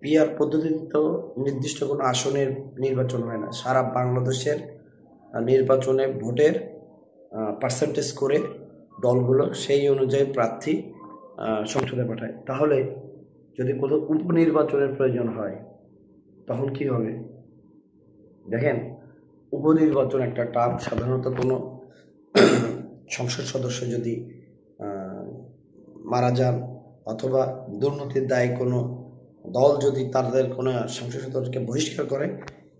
PR পদ্ধতিতে তো নির্দিষ্ট কোনো আসনের নির্বাচন হয় না, সারা বাংলাদেশের নির্বাচনে ভোটের পার্সেন্টেজ করে দলগুলো সেই অনুযায়ী প্রার্থী সংসদে পাঠায়। তাহলে যদি কোনো উপনির্বাচনের প্রয়োজন হয় তখন কি হবে? দেখেন, উপনির্বাচন একটা টার্ম, সাধারণত কোনো সংসদ সদস্য যদি মারা যান অথবা দুর্নীতির দায়ে কোনো দল যদি তাদের কোনো সংসদ সদস্যকে বহিষ্কার করে,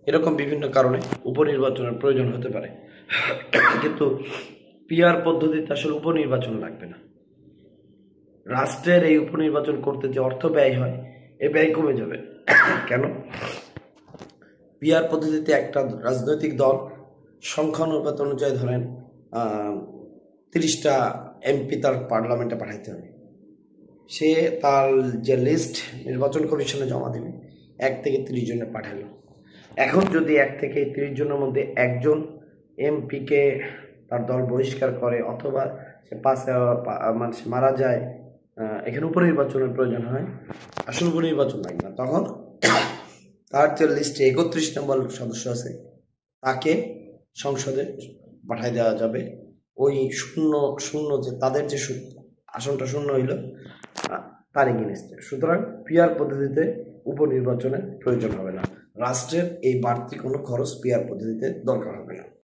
এরকম বিভিন্ন কারণে উপনির্বাচনের প্রয়োজন হতে পারে। কিন্তু পিআর পদ্ধতিতে আসলে উপনির্বাচন লাগবে না। রাষ্ট্রের এই উপনির্বাচন করতে যে অর্থ ব্যয় হয়, এই ব্যয় কমে যাবে। কেন? পিআর পদ্ধতিতে একটা রাজনৈতিক দল সংখ্যানুপাত অনুযায়ী ধরেন 30টা এমপি তার পার্লামেন্টে পাঠাইতে হবে। সে তার যে লিস্ট নির্বাচন কমিশনে জমা দেবে, 1 থেকে 30 জনে পাঠালো। এখন যদি 1 থেকে 30 জনের মধ্যে একজন এমপিকে তার দল বহিষ্কার করে অথবা সে সে মারা যায়, এখানে উপনির্বাচনের প্রয়োজন হয়। আসলে উপনির্বাচন লাগে না, তখন তার যে লিস্টে 31 নম্বর সদস্য আছে তাকে সংসদে পাঠাই দেওয়া যাবে। ওই শূন্য শূন্য যে তাদের যে আসনটা শূন্য হইল তার এগেইনস্টে। সুতরাং পিআর পদ্ধতিতে উপনির্বাচনের প্রয়োজন হবে না। রাষ্ট্রের এই বাড়তি কোনো খরচ পিআর পদ্ধতিতে দরকার হবে না।